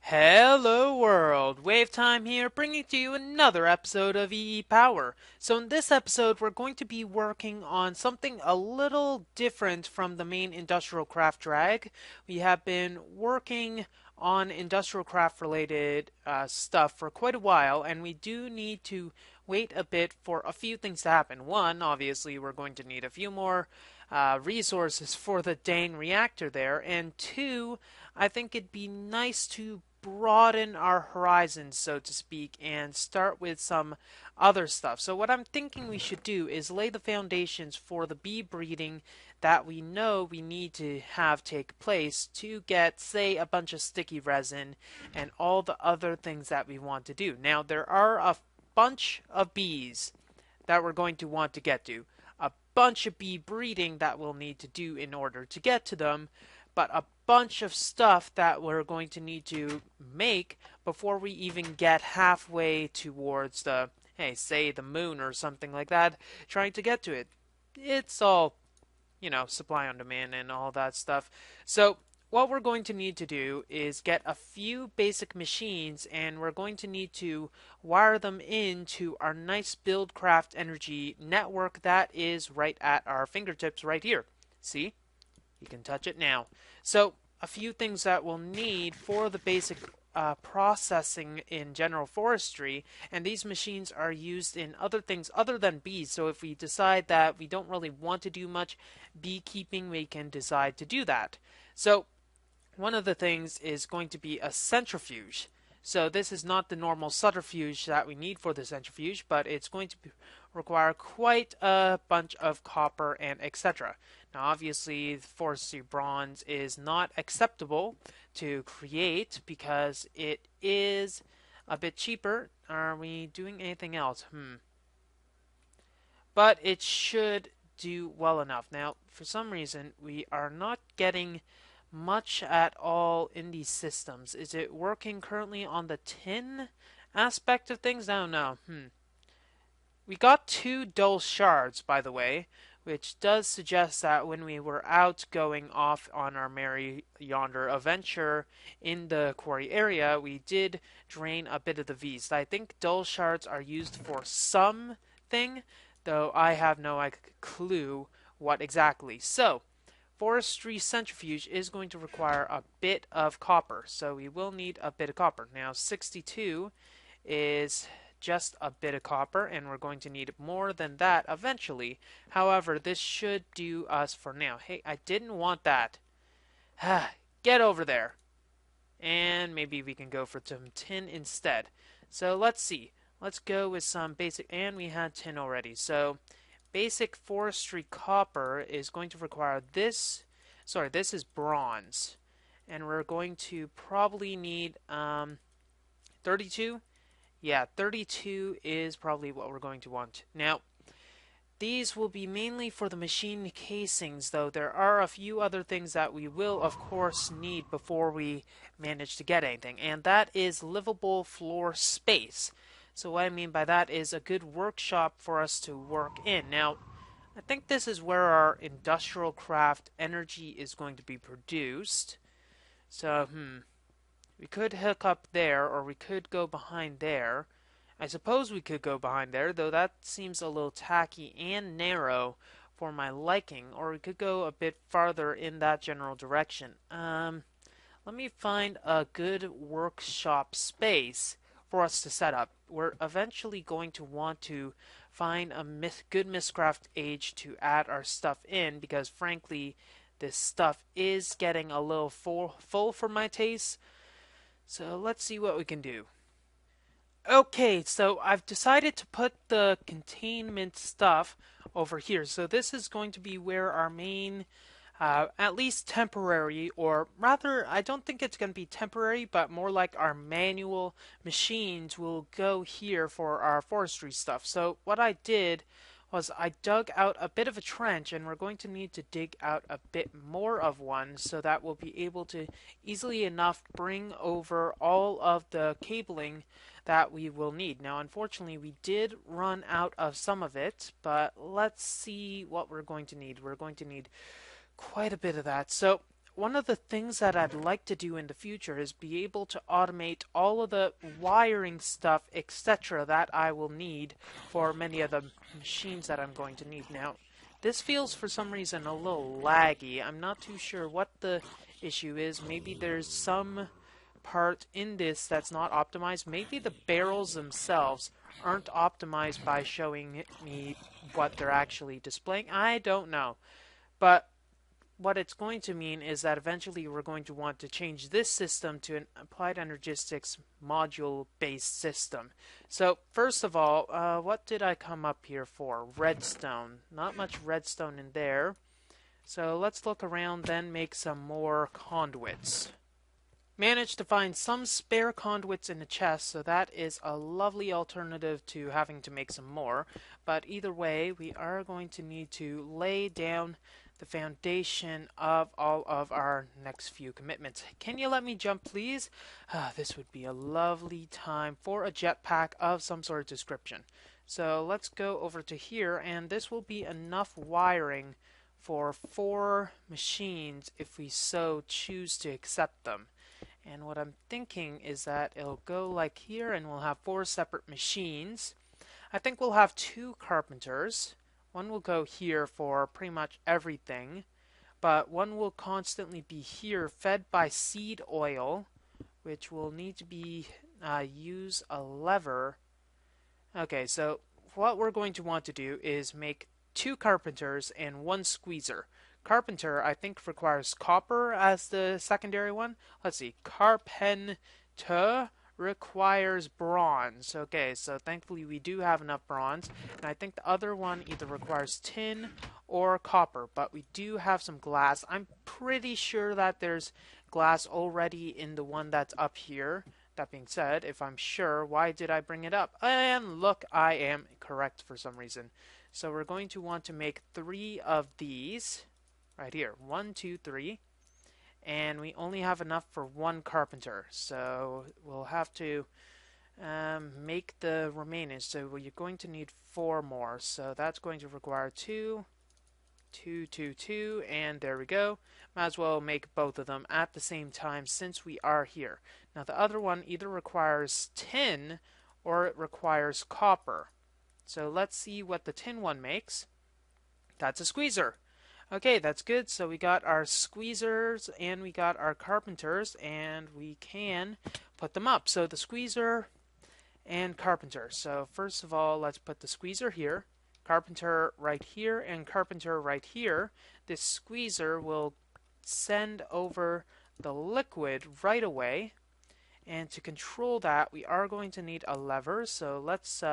Hello world, WaveTime here, bringing to you another episode of EEPower. So in this episode, we're going to be working on something a little different from the main industrial craft drag. We have been working on industrial craft related stuff for quite a while, and we do need to wait a bit for a few things to happen. One, obviously, we're going to need a few more resources for the dang reactor there, and two, I think it'd be nice to broaden our horizons, so to speak, and start with some other stuff. So what I'm thinking we should do is lay the foundations for the bee breeding that we know we need to have take place to get, say, a bunch of sticky resin and all the other things that we want to do. Now, there are a bunch of bees that we're going to want to get to, a bunch of bee breeding that we'll need to do in order to get to them, but a bunch of stuff that we're going to need to make before we even get halfway towards the, hey, say the moon or something like that, trying to get to it. It's all, supply on demand and all that stuff. So what we're going to need to do is get a few basic machines, and we're going to need to wire them into our nice Buildcraft energy network that is right at our fingertips right here. See? You can touch it now. So a few things that we'll need for the basic processing in general forestry, and these machines are used in other things other than bees. So if we decide that we don't really want to do much beekeeping, we can decide to do that. So one of the things is going to be a centrifuge. So this is not the normal centrifuge that we need for the centrifuge, but it's going to require quite a bunch of copper and etc. Now obviously forestry bronze is not acceptable to create because it is a bit cheaper. Are we doing anything else? But it should do well enough. Now for some reason we are not getting much at all in these systems. Is it working currently on the tin aspect of things? I don't know. We got 2 dull shards, by the way, which does suggest that when we were out going off on our merry yonder adventure in the quarry area, we did drain a bit of the V's. I think dull shards are used for something, though I have no clue what exactly. So, forestry centrifuge is going to require a bit of copper, so we will need a bit of copper. Now 62 is just a bit of copper, and we're going to need more than that eventually. However, this should do us for now. Hey, I didn't want that. Get over there. And maybe we can go for some tin instead. So let's see. Let's go with some basic, and we had tin already. So basic forestry copper is going to require this. Sorry, this is bronze. And we're going to probably need 32. Yeah, 32 is probably what we're going to want. Now, these will be mainly for the machine casings, though there are a few other things that we will, of course, need before we manage to get anything, and that is livable floor space. So what I mean by that is a good workshop for us to work in. Now, I think this is where our industrial craft energy is going to be produced. So, we could hook up there, or we could go behind there. I suppose we could go behind there, though that seems a little tacky and narrow for my liking. Or we could go a bit farther in that general direction. Let me find a good workshop space for us to set up. We're eventually going to want to find a good Mistcraft age to add our stuff in, because frankly, this stuff is getting a little full for my taste. So let's see what we can do. Okay, so I've decided to put the containment stuff over here. So this is going to be where our main, at least temporary, or rather, I don't think it's going to be temporary, but more like our manual machines will go here for our forestry stuff. So what I did was I dug out a bit of a trench, and we're going to need to dig out a bit more of one so that we'll be able to easily enough bring over all of the cabling that we will need. Now unfortunately we did run out of some of it, but let's see what we're going to need. We're going to need quite a bit of that. So one of the things that I'd like to do in the future is be able to automate all of the wiring stuff, etc., that I will need for many of the machines that I'm going to need. Now, this feels for some reason a little laggy. I'm not too sure what the issue is. Maybe there's some part in this that's not optimized. Maybe the barrels themselves aren't optimized by showing me what they're actually displaying. I don't know. But what it's going to mean is that eventually we're going to want to change this system to an applied energistics module based system. So first of all, what did I come up here for? Redstone. Not much redstone in there. So let's look around, then make some more conduits. Managed to find some spare conduits in the chest, so that is a lovely alternative to having to make some more. But either way, we are going to need to lay down the foundation of all of our next few commitments. Can you let me jump, please? This would be a lovely time for a jetpack of some sort of description. So let's go over to here, and this will be enough wiring for 4 machines if we so choose to accept them. And what I'm thinking is that it'll go like here, and we'll have 4 separate machines. I think we'll have 2 carpenters. One will go here for pretty much everything, but one will constantly be here fed by seed oil, which will need to be use a lever. Okay, so what we're going to want to do is make 2 carpenters and 1 squeezer. Carpenter, I think, requires copper as the secondary one. Let's see, carpenter requires bronze. Okay, so thankfully we do have enough bronze. And I think the other one either requires tin or copper, but we do have some glass. I'm pretty sure that there's glass already in the one that's up here. That being said, if I'm sure, why did I bring it up? And look, I am correct for some reason. So we're going to want to make 3 of these right here. 1, 2, 3. And we only have enough for 1 carpenter, so we'll have to make the remaining. So you're going to need 4 more, so that's going to require 2, 2, 2, 2, and there we go. Might as well make both of them at the same time since we are here. Now the other one either requires tin or it requires copper. So let's see what the tin one makes. That's a squeezer. Okay, that's good. So we got our squeezers and we got our carpenters, and we can put them up. So the squeezer and carpenter. So first of all, let's put the squeezer here, carpenter right here, and carpenter right here. This squeezer will send over the liquid right away. And to control that, we are going to need a lever. So let's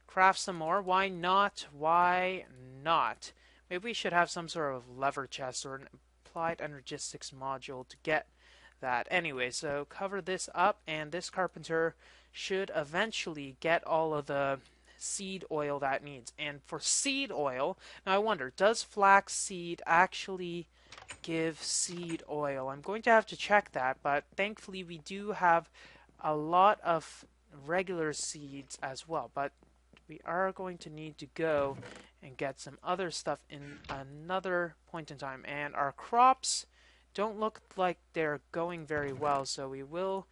craft some more. Why not? Why not? Maybe we should have some sort of lever chest or an applied energistics module to get that. Anyway, so cover this up, and this carpenter should eventually get all of the seed oil that it needs. And for seed oil, now I wonder, does flaxseed actually give seed oil? I'm going to have to check that, but thankfully we do have a lot of regular seeds as well. But we are going to need to go and get some other stuff in another point in time. And our crops don't look like they're going very well, so we will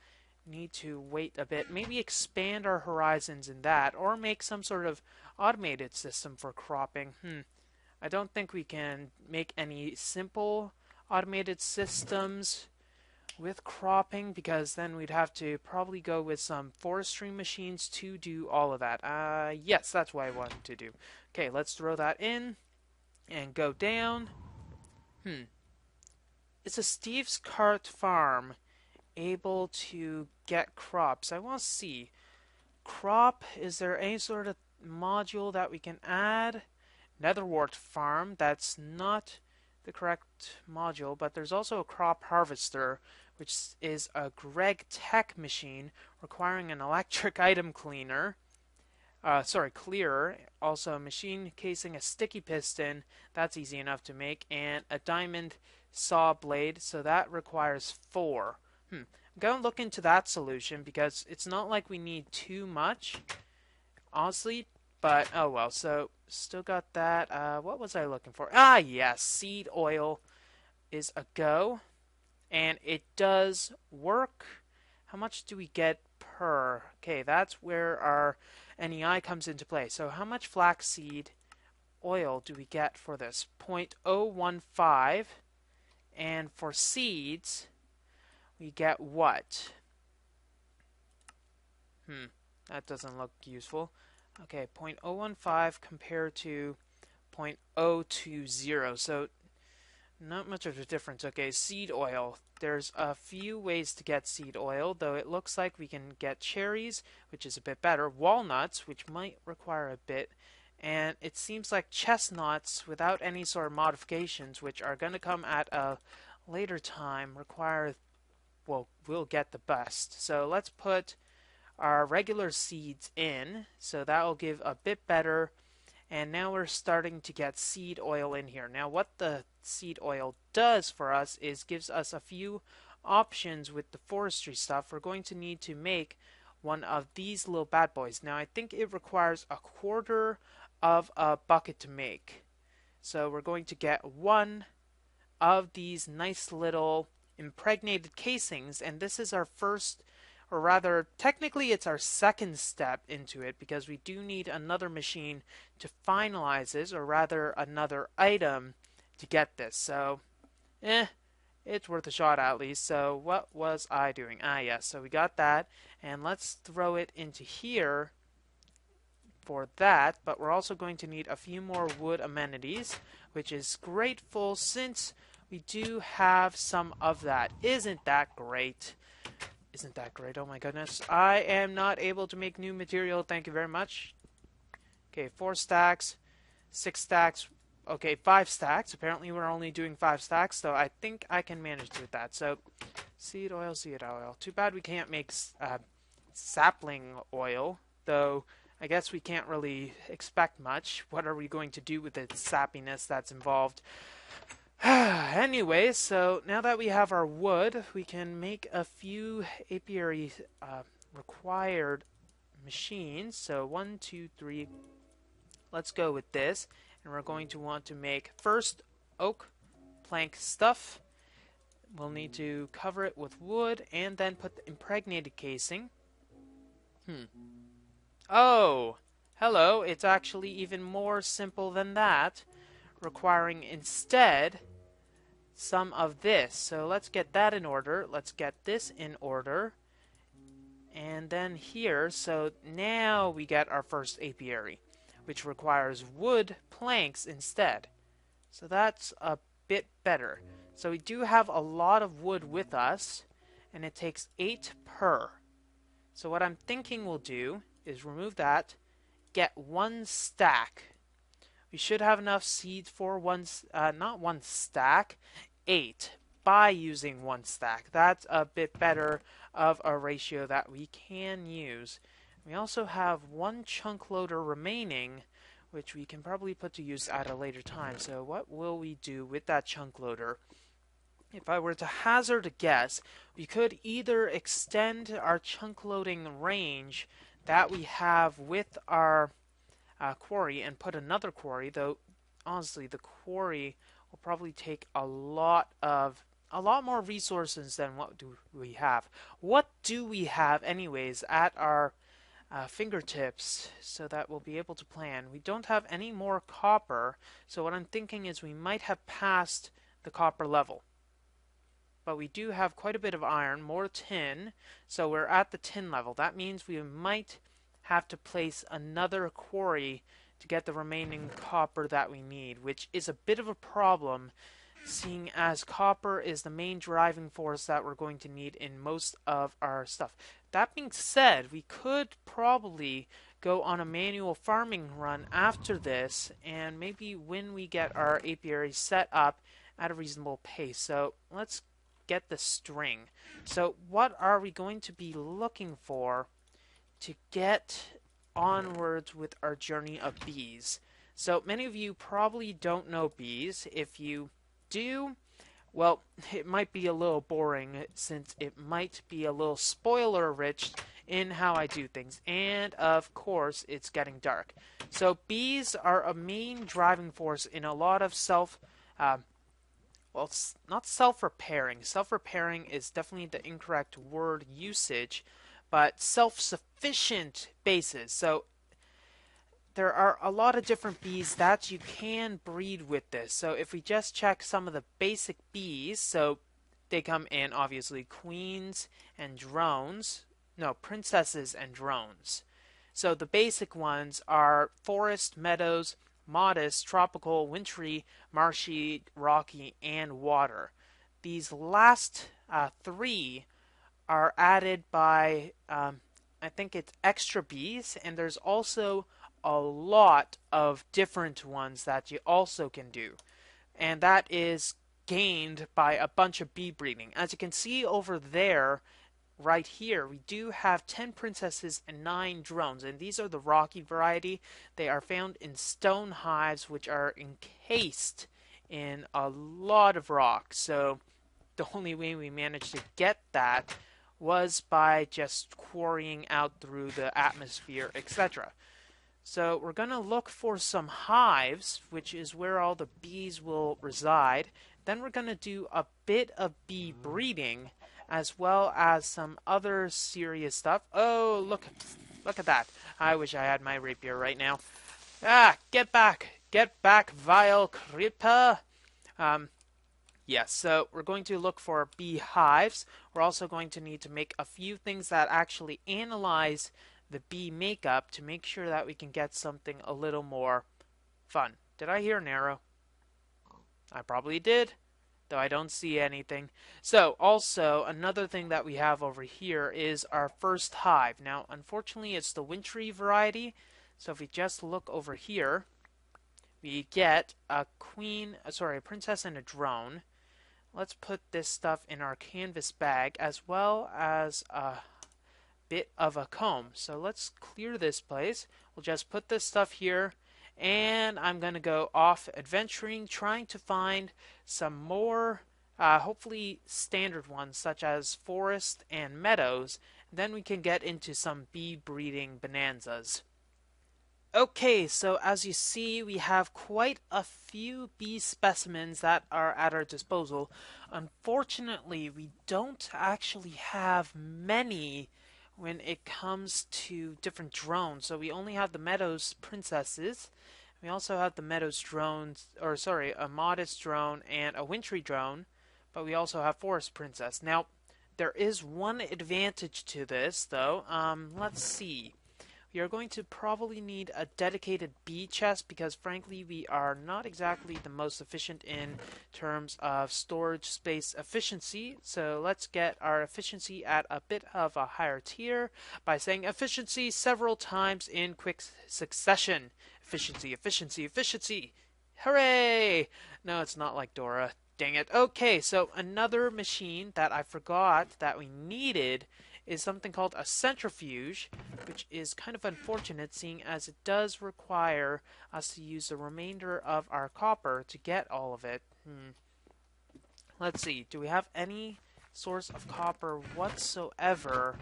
need to wait a bit. Maybe expand our horizons in that, or make some sort of automated system for cropping. I don't think we can make any simple automated systems with cropping, because then we'd have to probably go with some forestry machines to do all of that. Yes, that's what I wanted to do. Okay, let's throw that in and go down. Is a Steve's Cart Farm able to get crops? I want to see. Crop, is there any sort of module that we can add? Netherwort Farm, that's not the correct module, but there's also a crop harvester, which is a Greg Tech machine requiring an electric item cleaner. Clearer. Also a machine casing a sticky piston, that's easy enough to make, and a diamond saw blade, so that requires 4. I'm going to look into that solution because it's not like we need too much, honestly, but oh well. So still got that. What was I looking for? Yes, seed oil is a go. and it does work. How much do we get per? Okay, that's where our NEI comes into play. So how much flaxseed oil do we get for this? 0.015, and for seeds we get what? That doesn't look useful. Okay, 0.015 compared to 0.020, so not much of a difference. Okay, seed oil. There's a few ways to get seed oil, though it looks like we can get cherries, which is a bit better, walnuts, which might require a bit, and it seems like chestnuts without any sort of modifications, which are going to come at a later time, require, well, we'll get the best. So let's put our regular seeds in, so that will give a bit better. And now we're starting to get seed oil in here. Now what the seed oil does for us is gives us a few options with the forestry stuff. We're going to need to make one of these little bad boys. Now I think it requires a quarter of a bucket to make. So we're going to get one of these nice little impregnated casings, and this is our first, or rather, technically it's our second step into it, because we do need another machine to finalize this, or rather another item to get this. So, it's worth a shot at least. So what was I doing? Yes, so we got that, and let's throw it into here for that, but we're also going to need a few more wood amenities, which is grateful since we do have some of that. Isn't that great? Isn't that great? Oh my goodness. I am not able to make new material. Thank you very much. Okay, 4 stacks, 6 stacks. Okay, 5 stacks. Apparently we're only doing 5 stacks, so I think I can manage with that. So, seed oil, seed oil. Too bad we can't make sapling oil, though I guess we can't really expect much. What are we going to do with the sappiness that's involved? Anyway, so now that we have our wood, we can make a few apiary required machines. So 1, 2, 3. Let's go with this. And we're going to want to make first oak plank stuff. We'll need to cover it with wood and then put the impregnated casing. Oh, hello. It's actually even more simple than that, requiring instead some of this. So let's get that in order. Let's get this in order. And then here, so now we get our first apiary, which requires wood planks instead. So that's a bit better. So we do have a lot of wood with us, and it takes 8 per. So what I'm thinking we'll do is remove that, get 1 stack. We should have enough seeds for not 1 stack, 8 by using 1 stack. That's a bit better of a ratio that we can use. We also have 1 chunk loader remaining, which we can probably put to use at a later time. So what will we do with that chunk loader? If I were to hazard a guess, we could either extend our chunk loading range that we have with our quarry and put another quarry, though honestly the quarry will probably take a lot more resources than what do we have. What do we have anyways at our fingertips so that we'll be able to plan? We don't have any more copper, so what I'm thinking is we might have passed the copper level. But we do have quite a bit of iron, more tin, so we're at the tin level. That means we might have to place another quarry to get the remaining copper that we need, which is a bit of a problem, seeing as copper is the main driving force that we're going to need in most of our stuff. That being said, we could probably go on a manual farming run after this, and maybe when we get our apiary set up at a reasonable pace. So let's get the string. So what are we going to be looking for to get onwards with our journey of bees? So many of you probably don't know bees. If you do, well, it might be a little boring since it might be a little spoiler rich in how I do things. And of course, it's getting dark. So bees are a main driving force in a lot of well, it's not self-repairing. Self-repairing is definitely the incorrect word usage, but self-sufficient bases. So there are a lot of different bees that you can breed with this. So if we just check some of the basic bees, so they come in obviously queens and drones. No, princesses and drones. So the basic ones are forest, meadows, modest, tropical, wintry, marshy, rocky, and water. These last three are added by, I think it's extra bees, and there's also a lot of different ones that you also can do. And that is gained by a bunch of bee breeding. As you can see over there, right here, we do have 10 princesses and 9 drones, and these are the rocky variety. They are found in stone hives, which are encased in a lot of rock. So the only way we managed to get that was by just quarrying out through the atmosphere, etc. So we're going to look for some hives, which is where all the bees will reside. Then we're going to do a bit of bee breeding, as well as some other serious stuff. Oh, look at that. I wish I had my rapier right now. Ah, get back, vile creeper. Yes, so we're going to look for beehives. We're also going to need to make a few things that actually analyze the bee makeup to make sure that we can get something a little more fun. Did I hear an arrow? I probably did, though I don't see anything. So, also, another thing that we have over here is our first hive. Now, unfortunately, it's the wintry variety. So if we just look over here, we get a a princess and a drone. Let's put this stuff in our canvas bag, as well as a bit of a comb. So let's clear this place. We'll just put this stuff here, and I'm going to go off adventuring, trying to find some more, hopefully standard ones, such as forest and meadows. Then we can get into some bee breeding bonanzas. Okay, so as you see, we have quite a few bee specimens that are at our disposal. Unfortunately, we don't actually have many when it comes to different drones. So we only have the Meadows princesses. We also have the Meadows drones, or sorry, a modest drone and a wintry drone, but we also have forest princess. Now, there is one advantage to this, though. Let's see. We are going to probably need a dedicated bee chest because frankly we are not exactly the most efficient in terms of storage space efficiency. So let's get our efficiency at a bit of a higher tier by saying efficiency several times in quick succession. Efficiency, efficiency, efficiency. Hooray! No, it's not like Dora. Dang it. Okay, so another machine that I forgot that we needed is something called a centrifuge, which is kind of unfortunate seeing as it does require us to use the remainder of our copper to get all of it. Let's see, do we have any source of copper whatsoever?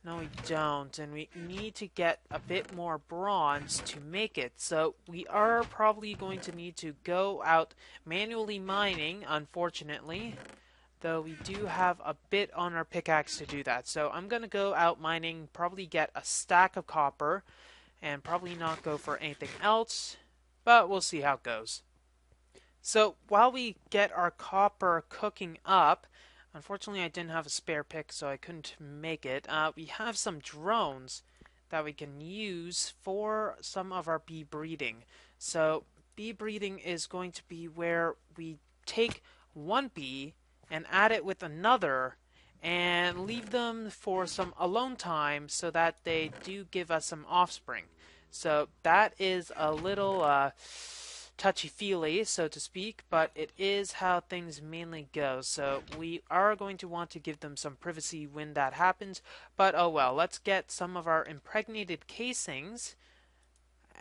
No, we don't, and we need to get a bit more bronze to make it, so we are probably going to need to go out manually mining, unfortunately. Though we do have a bit on our pickaxe to do that. So I'm going to go out mining, probably get a stack of copper, and probably not go for anything else, but we'll see how it goes. So while we get our copper cooking up, unfortunately I didn't have a spare pick, so I couldn't make it. We have some drones that we can use for some of our bee breeding. So bee breeding is going to be where we take one bee and add it with another and leave them for some alone time so that they do give us some offspring. So that is a little touchy-feely, so to speak, but it is how things mainly go. So we are going to want to give them some privacy when that happens, but oh well. Let's get some of our impregnated casings.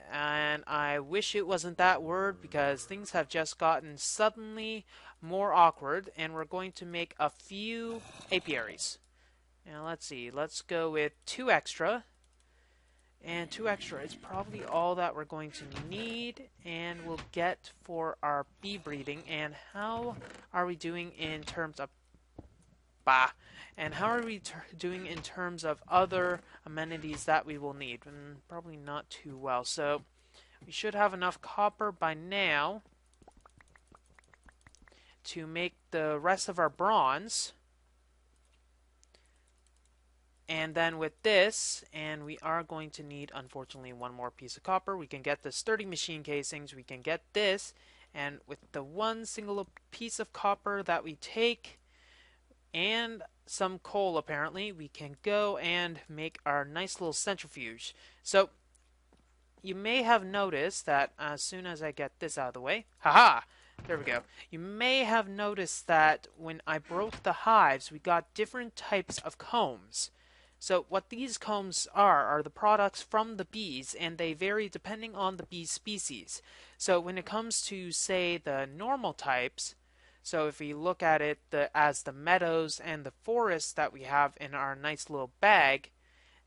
And I wish it wasn't that word because things have just gotten suddenly more awkward, and we're going to make a few apiaries. Now let's see, let's go with 2 extra, And 2 extra is probably all that we're going to need, and we'll get for our bee breeding. And how are we doing in terms of how are we doing in terms of other amenities that we will need? Probably not too well. So we should have enough copper by now to make the rest of our bronze. And then with this, and we are going to need, unfortunately, one more piece of copper. We can get the sturdy machine casings. We can get this. And with the one single piece of copper that we take, and some coal apparently, we can go and make our nice little centrifuge. So you may have noticed that as soon as I get this out of the way, haha, there we go. You may have noticed that when I broke the hives, we got different types of combs. So what these combs are the products from the bees, and they vary depending on the bee species. So when it comes to, say, the normal types, so if we look at it as the meadows and the forests that we have in our nice little bag,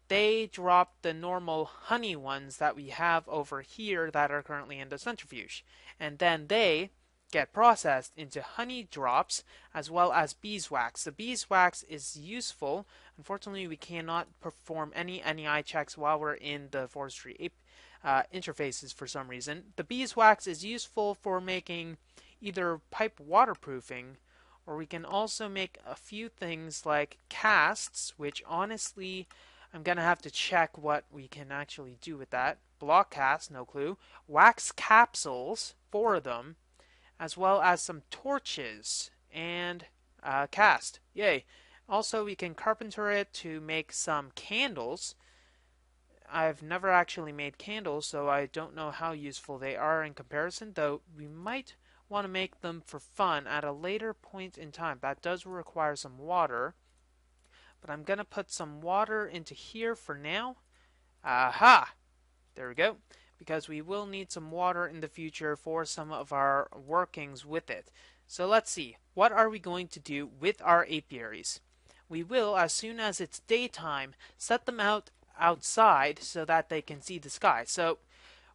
they drop the normal honey ones that we have over here that are currently in the centrifuge. And then they get processed into honey drops as well as beeswax. The beeswax is useful. Unfortunately, we cannot perform any NEI checks while we're in the forestry interfaces for some reason. The beeswax is useful for making either pipe waterproofing, or we can also make a few things like casts, which honestly I'm going to have to check what we can actually do with that. Block casts, no clue. Wax capsules, 4 of them, as well as some torches and cast. Yay. Also, we can carpenter it to make some candles. I've never actually made candles, so I don't know how useful they are in comparison, though we might want to make them for fun at a later point in time. That does require some water, but I'm going to put some water into here for now. Aha! There we go. Because we will need some water in the future for some of our workings with it. So let's see. What are we going to do with our apiaries? We will, as soon as it's daytime, set them out outside so that they can see the sky. So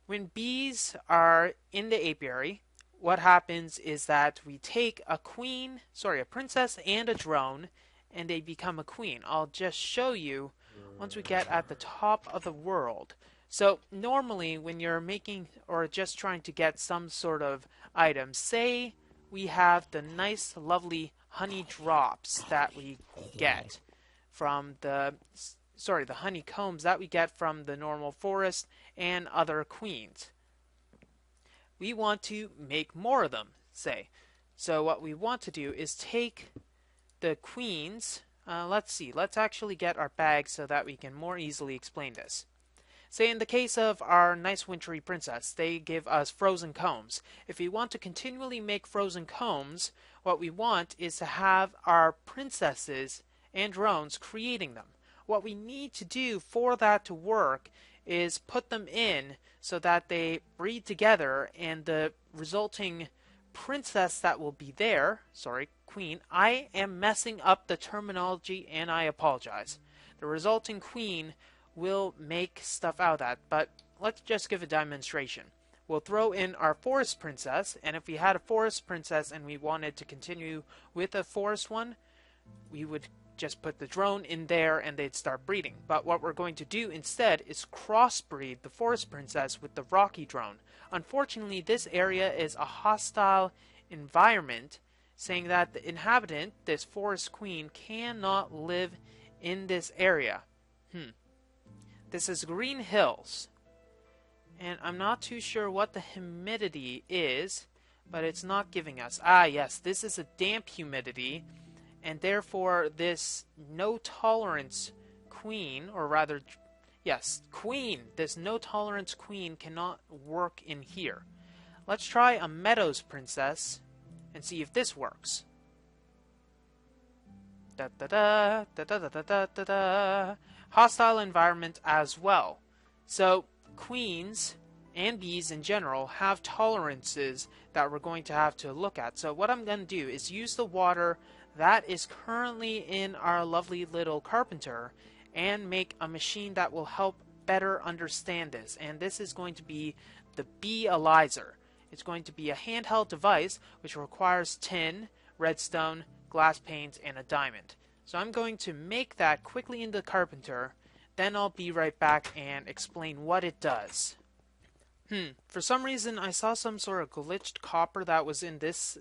when bees are in the apiary, what happens is that we take a princess and a drone, and they become a queen. I'll just show you once we get at the top of the world. So normally when you're making or just trying to get some sort of item, say we have the nice lovely honey drops that we get from the honeycombs that we get from the normal forest and other queens. We want to make more of them, say. So what we want to do is take the queens. Let's actually get our bag so that we can more easily explain this. Say in the case of our nice wintry princess, they give us frozen combs. If we want to continually make frozen combs, what we want is to have our princesses and drones creating them. What we need to do for that to work is put them in so that they breed together, and the resulting princess that will be there, queen, I am messing up the terminology and I apologize. The resulting queen will make stuff out of that, but let's just give a demonstration. We'll throw in our forest princess, and if we had a forest princess and we wanted to continue with a forest one, we would just put the drone in there and they'd start breeding. But what we're going to do instead is crossbreed the forest princess with the rocky drone. Unfortunately, this area is a hostile environment, saying that the inhabitant, this forest queen, cannot live in this area. This is Green Hills, and I'm not too sure what the humidity is, but it's not giving us. Yes, this is a damp humidity, and therefore this no tolerance queen, or rather, yes, queen, this no tolerance queen cannot work in here. Let's try a meadows princess and see if this works. Da da da da da da da da da. Hostile environment as well. So queens and bees in general have tolerances that we're going to have to look at. So what I'm going to do is use the water that is currently in our lovely little carpenter and make a machine that will help better understand this, and this is going to be the bee Elizer. It's going to be a handheld device which requires tin, redstone, glass panes, and a diamond. So I'm going to make that quickly in the carpenter, then I'll be right back and explain what it does. For some reason I saw some sort of glitched copper that was in this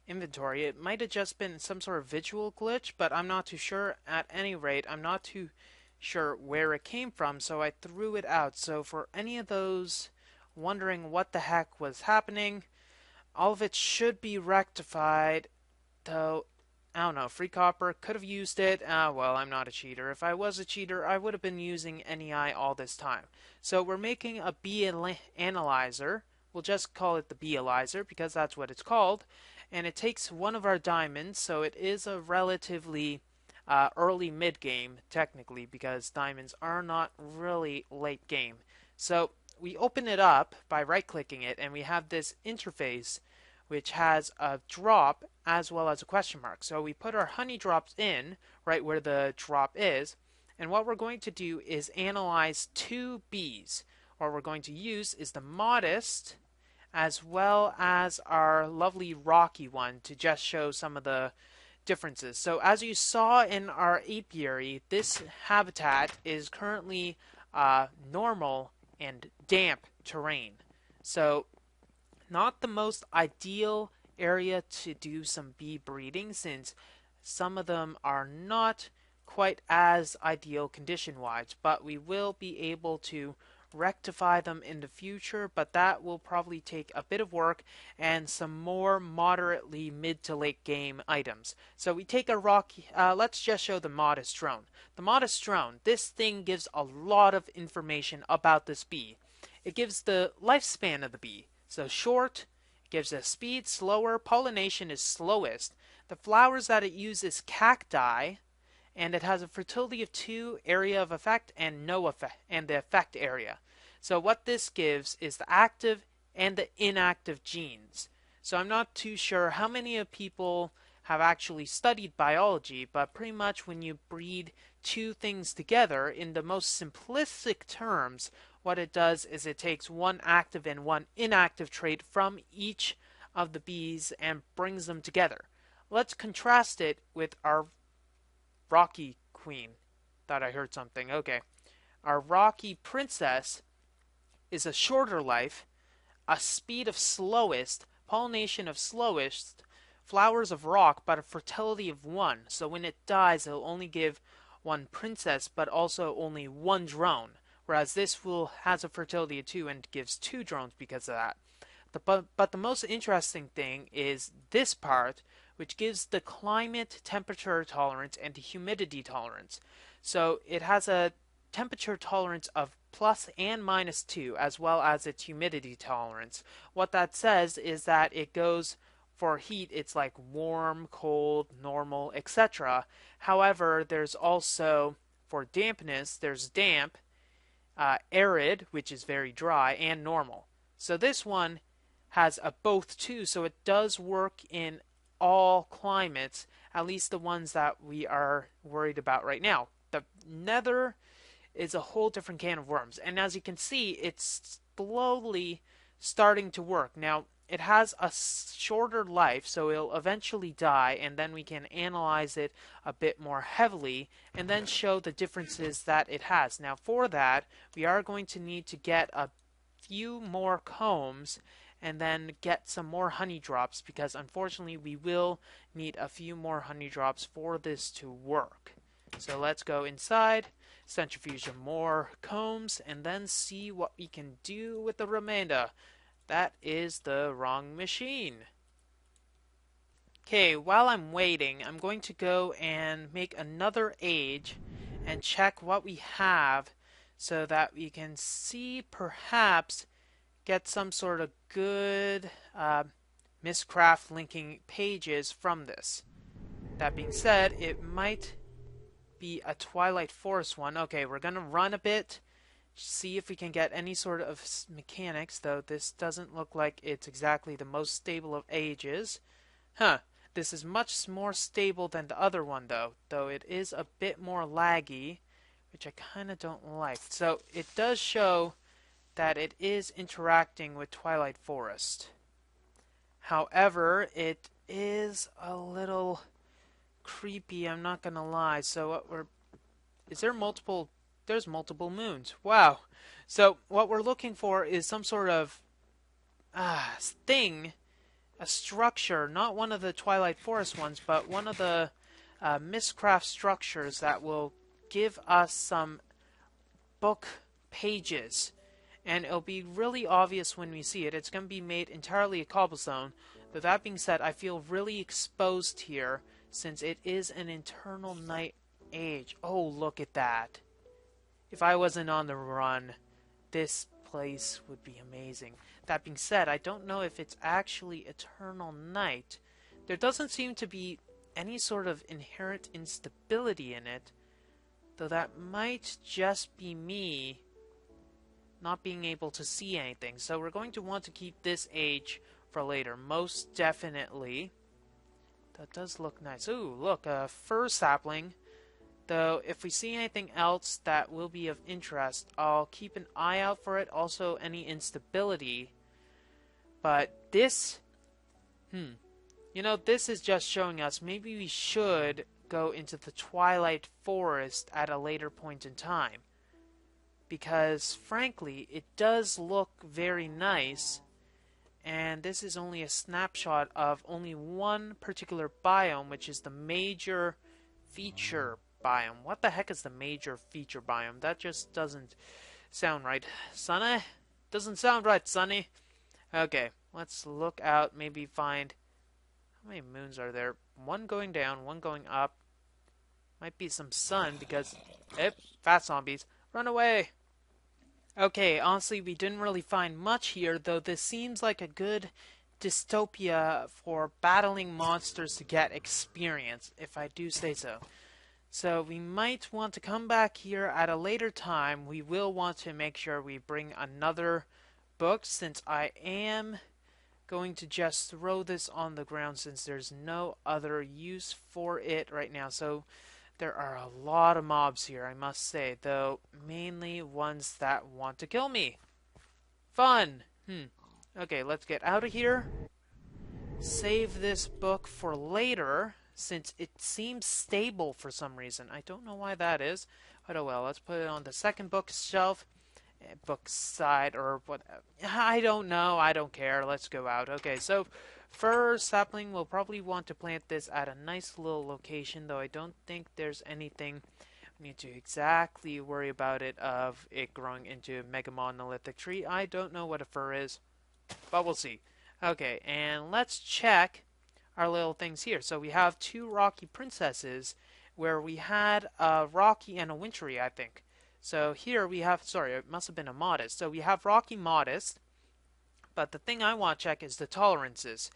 inventory. It might have just been some sort of visual glitch, but I'm not too sure. At any rate, I'm not too sure where it came from, so I threw it out. So for any of those wondering what the heck was happening, all of it should be rectified, though I don't know, free copper, could have used it. Well, I'm not a cheater. If I was a cheater, I would have been using NEI all this time. So we're making a bee analyzer. We'll just call it the bee analyzer because that's what it's called. And it takes one of our diamonds, so it is a relatively early mid-game, technically, because diamonds are not really late game. So we open it up by right-clicking it, and we have this interface which has a drop as well as a question mark. So we put our honey drops in right where the drop is, and what we're going to do is analyze two bees. What we're going to use is the modest as well as our lovely rocky one to just show some of the differences. So as you saw in our apiary, this habitat is currently normal and damp terrain. So not the most ideal area to do some bee breeding, since some of them are not quite as ideal condition-wise, but we will be able to rectify them in the future, but that will probably take a bit of work and some more moderately mid to late game items. So we take a rocky, let's just show the modest drone. The modest drone, this thing gives a lot of information about this bee. It gives the lifespan of the bee. So short, gives us speed, slower, pollination is slowest. The flowers that it uses cacti, and it has a fertility of 2, area of effect, and no effect, and the effect area. So what this gives is the active and the inactive genes. So I'm not too sure how many of people have actually studied biology, but pretty much when you breed two things together, in the most simplistic terms, what it does is it takes one active and one inactive trait from each of the bees and brings them together. Let's contrast it with our rocky queen. Thought I heard something. Okay. Our rocky princess is a shorter life, a speed of slowest, pollination of slowest, flowers of rock, but a fertility of 1. So when it dies, it'll only give 1 princess, but also only 1 drone. Whereas this has a fertility of 2 and gives 2 drones because of that. But the most interesting thing is this part, which gives the climate temperature tolerance and the humidity tolerance. So it has a temperature tolerance of plus and minus 2, as well as its humidity tolerance. What that says is that it goes for heat, it's like warm, cold, normal, etc. However, there's also, for dampness, there's damp, arid, which is very dry, and normal. So this one has a both too, so it does work in all climates, at least the ones that we are worried about right now. The nether is a whole different can of worms, and as you can see, it's slowly starting to work. Now, it has a shorter life, so it'll eventually die, and then we can analyze it a bit more heavily and then show the differences that it has. Now, for that, we are going to need to get a few more combs and then get some more honey drops, because unfortunately we will need a few more honey drops for this to work. So let's go inside, centrifuge more combs, and then see what we can do with the remainder. That is the wrong machine. Okay, while I'm waiting, I'm going to go and make another age and check what we have so that we can see, perhaps get some sort of good Mistcraft linking pages from this. That being said, it might be a Twilight Forest one. Okay, we're gonna run a bit, see if we can get any sort of mechanics, though this doesn't look like it's exactly the most stable of ages. Huh, this is much more stable than the other one, though it is a bit more laggy, which I kind of don't like. So it does show that it is interacting with Twilight Forest. However, it is a little creepy, I'm not gonna lie. So what we're is there multiple there's multiple moons. Wow. So what we're looking for is some sort of thing, a structure, not one of the Twilight Forest ones, but one of the Mistcraft structures that will give us some book pages. And it'll be really obvious when we see it. It's going to be made entirely of cobblestone. Though that being said, I feel really exposed here since it is an eternal night age. Oh, look at that. If I wasn't on the run, this place would be amazing. That being said, I don't know if it's actually eternal night. There doesn't seem to be any sort of inherent instability in it, though that might just be me not being able to see anything. So we're going to want to keep this age for later, most definitely. That does look nice. Ooh, look, a fir sapling. Though, if we see anything else that will be of interest, I'll keep an eye out for it. Also, any instability. But this... You know, this is just showing us maybe we should go into the Twilight Forest at a later point in time. Because, frankly, it does look very nice. And this is only a snapshot of only one particular biome, which is the major feature biome. What the heck is the major feature biome? That just doesn't sound right. Sonny? Doesn't sound right, Sonny. Okay, let's look out, maybe find... How many moons are there? One going down, one going up. Might be some sun because... fat zombies. Run away! Okay, honestly, we didn't really find much here, though this seems like a good dystopia for battling monsters to get experience, if I do say so. So we might want to come back here at a later time. We will want to make sure we bring another book, since I am going to just throw this on the ground since there's no other use for it right now. So there are a lot of mobs here, I must say, though mainly ones that want to kill me. Fun! Okay, let's get out of here. Save this book for later, since it seems stable for some reason. I don't know why that is, but oh well. Let's put it on the second bookshelf, book side, or what. I don't know. I don't care. Let's go out. Okay, so fir sapling, we'll probably want to plant this at a nice little location, though I don't think there's anything we need to exactly worry about it of it growing into a mega monolithic tree. I don't know what a fir is, but we'll see. Okay, and let's check our little things here. So we have two rocky princesses where we had a rocky and a wintry, I think. So here we have, sorry, it must have been a modest. So we have rocky modest, but the thing I want to check is the tolerances.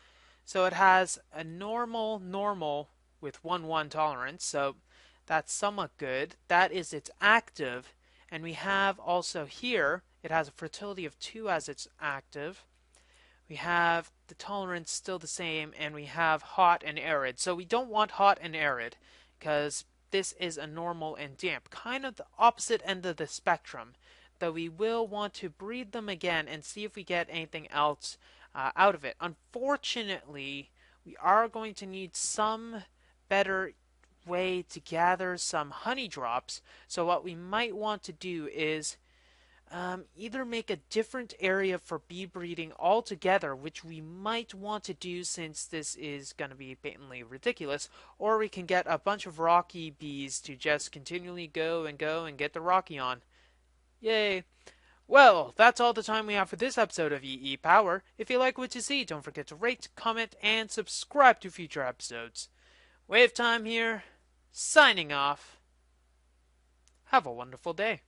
So it has a normal with 1-1 tolerance, so that's somewhat good. That is its active, and we have also here, it has a fertility of 2 as its active. We have the tolerance still the same, and we have hot and arid. So we don't want hot and arid, because this is a normal and damp. Kind of the opposite end of the spectrum. Though we will want to breed them again and see if we get anything else out of it. Unfortunately, we are going to need some better way to gather some honey drops. So what we might want to do is either make a different area for bee breeding altogether, which we might want to do since this is going to be patently ridiculous, or we can get a bunch of rocky bees to just continually go and get the rocky on. Yay! Well, that's all the time we have for this episode of EEPower. If you like what you see, don't forget to rate, comment, and subscribe to future episodes. WayofTime here, signing off. Have a wonderful day.